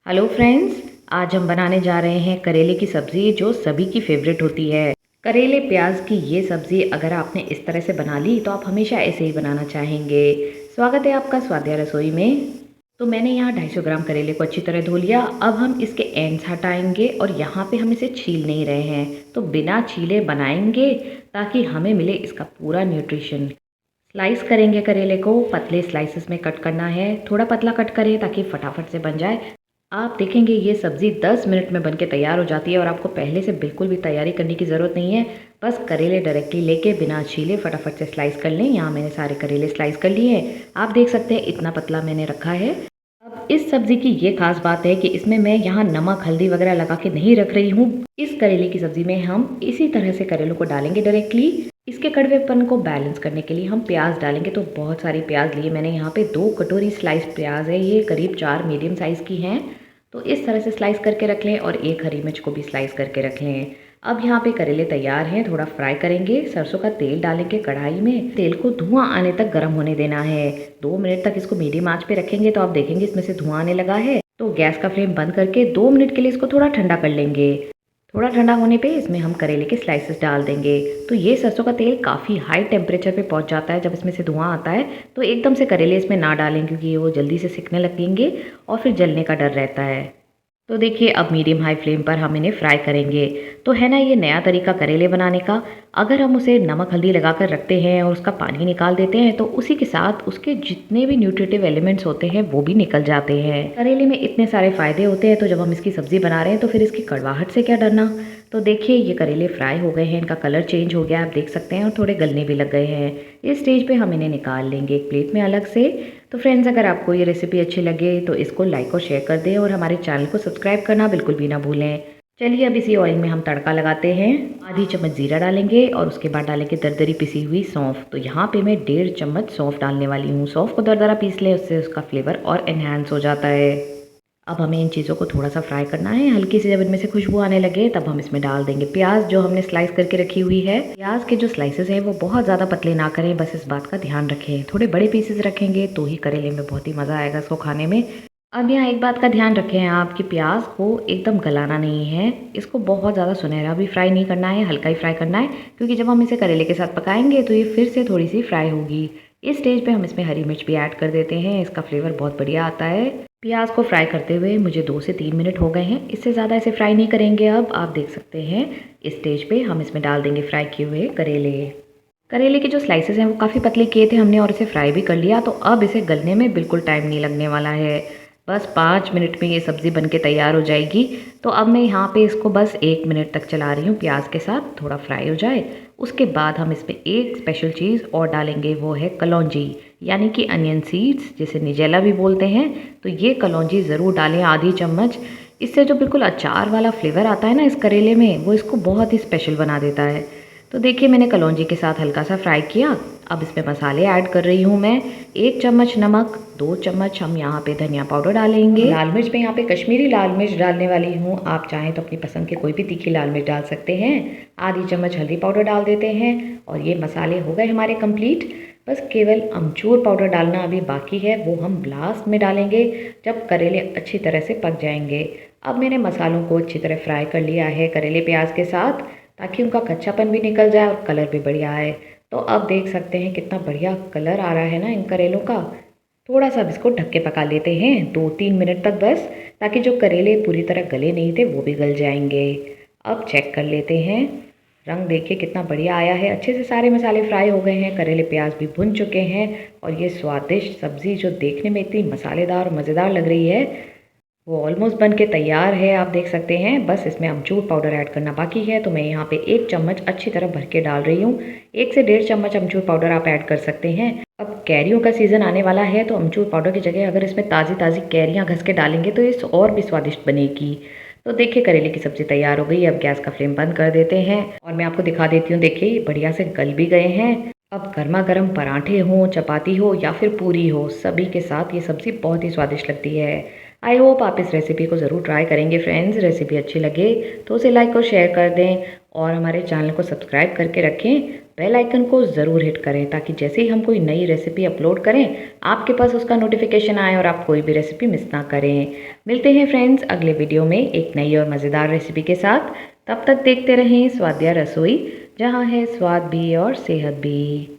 Hello friends, आज हम बनाने जा रहे हैं करेले की सब्ज़ी जो सभी की फेवरेट होती है। करेले प्याज की ये सब्ज़ी अगर आपने इस तरह से बना ली तो आप हमेशा ऐसे ही बनाना चाहेंगे। स्वागत है आपका स्वादिया रसोई में। तो मैंने यहाँ 250 ग्राम करेले को अच्छी तरह धो लिया। अब हम इसके एंड्स हटाएंगे और यहाँ पे हम इसे छील नहीं रहे हैं, तो बिना छीले बनाएंगे ताकि हमें मिले इसका पूरा न्यूट्रिशन। स्लाइस करेंगे करेले को, पतले स्लाइसेस में कट करना है, थोड़ा पतला कट करें ताकि फटाफट से बन जाए। आप देखेंगे ये सब्ज़ी 10 मिनट में बनके तैयार हो जाती है और आपको पहले से बिल्कुल भी तैयारी करने की ज़रूरत नहीं है। बस करेले डायरेक्टली लेके बिना छीले फटाफट से स्लाइस कर लें। यहाँ मैंने सारे करेले स्लाइस कर लिए हैं। आप देख सकते हैं इतना पतला मैंने रखा है। अब इस सब्ज़ी की ये खास बात है कि इसमें मैं यहाँ नमक हल्दी वगैरह लगा के नहीं रख रही हूँ। इस करेले की सब्ज़ी में हम इसी तरह से करेलों को डालेंगे डायरेक्टली। इसके कड़वेपन को बैलेंस करने के लिए हम प्याज डालेंगे। तो बहुत सारी प्याज लिए मैंने यहाँ पे 2 कटोरी स्लाइस प्याज है, ये करीब 4 मीडियम साइज़ की हैं। तो इस तरह से स्लाइस करके रख लें और 1 हरी मिर्च को भी स्लाइस करके रख लें। अब यहाँ पे करेले तैयार हैं, थोड़ा फ्राई करेंगे। सरसों का तेल डालेंगे कढ़ाई में, तेल को धुआं आने तक गर्म होने देना है। 2 मिनट तक इसको मीडियम आंच पे रखेंगे तो आप देखेंगे इसमें से धुआं आने लगा है। तो गैस का फ्लेम बंद करके 2 मिनट के लिए इसको थोड़ा ठंडा कर लेंगे। थोड़ा ठंडा होने पे इसमें हम करेले के स्लाइसेस डाल देंगे। तो ये सरसों का तेल काफ़ी हाई टेम्परेचर पे पहुंच जाता है जब इसमें से धुआं आता है, तो एकदम से करेले इसमें ना डालें क्योंकि वो जल्दी से सिकने लगेंगे और फिर जलने का डर रहता है। तो देखिए अब मीडियम हाई फ्लेम पर हम इन्हें फ्राई करेंगे। तो है ना ये नया तरीका करेले बनाने का। अगर हम उसे नमक हल्दी लगा कर रखते हैं और उसका पानी निकाल देते हैं तो उसी के साथ उसके जितने भी न्यूट्रिटिव एलिमेंट्स होते हैं वो भी निकल जाते हैं। करेले में इतने सारे फायदे होते हैं, तो जब हम इसकी सब्जी बना रहे हैं तो फिर इसकी कड़वाहट से क्या डरना। तो देखिए ये करेले फ्राई हो गए हैं, इनका कलर चेंज हो गया आप देख सकते हैं, और थोड़े गलने भी लग गए हैं। इस स्टेज पे हम इन्हें निकाल लेंगे एक प्लेट में अलग से। तो फ्रेंड्स, अगर आपको ये रेसिपी अच्छी लगे तो इसको लाइक और शेयर कर दें और हमारे चैनल को सब्सक्राइब करना बिल्कुल भी ना भूलें। चलिए अब इसी ऑयल में हम तड़का लगाते हैं। आधी चम्मच जीरा डालेंगे और उसके बाद डालेंगे दरदरी पिसी हुई सौंफ। तो यहाँ पे मैं 1.5 चम्मच सौंफ डालने वाली हूँ। सौंफ को दरदरा पीस लें, उससे उसका फ्लेवर और एनहांस हो जाता है। अब हमें इन चीज़ों को थोड़ा सा फ्राई करना है। हल्की सी जब इनमें से खुशबू आने लगे तब हम इसमें डाल देंगे प्याज जो हमने स्लाइस करके रखी हुई है। प्याज के जो स्लाइसेस हैं वो बहुत ज़्यादा पतले ना करें, बस इस बात का ध्यान रखें। थोड़े बड़े पीसेस रखेंगे तो ही करेले में बहुत ही मज़ा आएगा इसको खाने में। अब यहाँ एक बात का ध्यान रखें आप कि प्याज को एकदम गलाना नहीं है, इसको बहुत ज़्यादा सुनहरा भी फ्राई नहीं करना है, हल्का ही फ्राई करना है, क्योंकि जब हम इसे करेले के साथ पकाएंगे तो ये फिर से थोड़ी सी फ्राई होगी। इस स्टेज पे हम इसमें हरी मिर्च भी ऐड कर देते हैं, इसका फ्लेवर बहुत बढ़िया आता है। प्याज को फ्राई करते हुए मुझे 2 से 3 मिनट हो गए हैं, इससे ज़्यादा इसे फ्राई नहीं करेंगे। अब आप देख सकते हैं इस स्टेज पे हम इसमें डाल देंगे फ्राई किए हुए करेले। करेले के जो स्लाइसेस हैं वो काफ़ी पतले किए थे हमने और इसे फ्राई भी कर लिया। तो अब इसे गलने में बिल्कुल टाइम नहीं लगने वाला है, बस 5 मिनट में ये सब्ज़ी बनके तैयार हो जाएगी। तो अब मैं यहाँ पे इसको बस 1 मिनट तक चला रही हूँ, प्याज के साथ थोड़ा फ्राई हो जाए। उसके बाद हम इसमें एक स्पेशल चीज़ और डालेंगे, वो है कलौंजी, यानी कि अनियन सीड्स, जिसे निजेला भी बोलते हैं। तो ये कलौंजी ज़रूर डालें, आधी चम्मच। इससे जो बिल्कुल अचार वाला फ्लेवर आता है ना इस करेले में, वो इसको बहुत ही स्पेशल बना देता है। तो देखिए मैंने कलौंजी के साथ हल्का सा फ्राई किया। अब इसमें मसाले ऐड कर रही हूँ मैं। 1 चम्मच नमक, 2 चम्मच हम यहाँ पे धनिया पाउडर डालेंगे। लाल मिर्च में यहाँ पे कश्मीरी लाल मिर्च डालने वाली हूँ, आप चाहें तो अपनी पसंद के कोई भी तीखी लाल मिर्च डाल सकते हैं। आधी चम्मच हल्दी पाउडर डाल देते हैं और ये मसाले हो गए हमारे कंप्लीट। बस केवल अमचूर पाउडर डालना अभी बाकी है, वो हम लास्ट में डालेंगे जब करेले अच्छी तरह से पक जाएंगे। अब मैंने मसालों को अच्छी तरह फ्राई कर लिया है करेले प्याज के साथ, ताकि उनका कच्चापन भी निकल जाए और कलर भी बढ़िया आए। तो अब देख सकते हैं कितना बढ़िया कलर आ रहा है ना इन करेलों का। थोड़ा सा अब इसको ढक के पका लेते हैं 2-3 मिनट तक बस, ताकि जो करेले पूरी तरह गले नहीं थे वो भी गल जाएंगे। अब चेक कर लेते हैं, रंग देखिए कितना बढ़िया आया है, अच्छे से सारे मसाले फ्राई हो गए हैं, करेले प्याज भी भुन चुके हैं और ये स्वादिष्ट सब्ज़ी जो देखने में इतनी मसालेदार और मज़ेदार लग रही है वो ऑलमोस्ट बन के तैयार है। आप देख सकते हैं बस इसमें अमचूर पाउडर ऐड करना बाकी है। तो मैं यहाँ पे 1 चम्मच अच्छी तरह भर के डाल रही हूँ। 1 से 1.5 चम्मच अमचूर पाउडर आप ऐड कर सकते हैं। अब कैरियों का सीज़न आने वाला है, तो अमचूर पाउडर की जगह अगर इसमें ताज़ी ताज़ी कैरियाँ घस के डालेंगे तो ये और भी स्वादिष्ट बनेगी। तो देखिए करेले की सब्ज़ी तैयार हो गई। अब गैस का फ्लेम बंद कर देते हैं और मैं आपको दिखा देती हूँ। देखिए बढ़िया से गल भी गए हैं। अब गर्मा गर्म पराठे हो, चपाती हो या फिर पूरी हो, सभी के साथ ये सब्ज़ी बहुत ही स्वादिष्ट लगती है। आई होप आप इस रेसिपी को ज़रूर ट्राई करेंगे फ्रेंड्स। रेसिपी अच्छी लगे तो उसे लाइक और शेयर कर दें और हमारे चैनल को सब्सक्राइब करके रखें बेल आइकन को ज़रूर हिट करें ताकि जैसे ही हम कोई नई रेसिपी अपलोड करें आपके पास उसका नोटिफिकेशन आए और आप कोई भी रेसिपी मिस ना करें। मिलते हैं फ्रेंड्स अगले वीडियो में एक नई और मज़ेदार रेसिपी के साथ। तब तक देखते रहें स्वादिया रसोई, जहाँ है स्वाद भी और सेहत भी।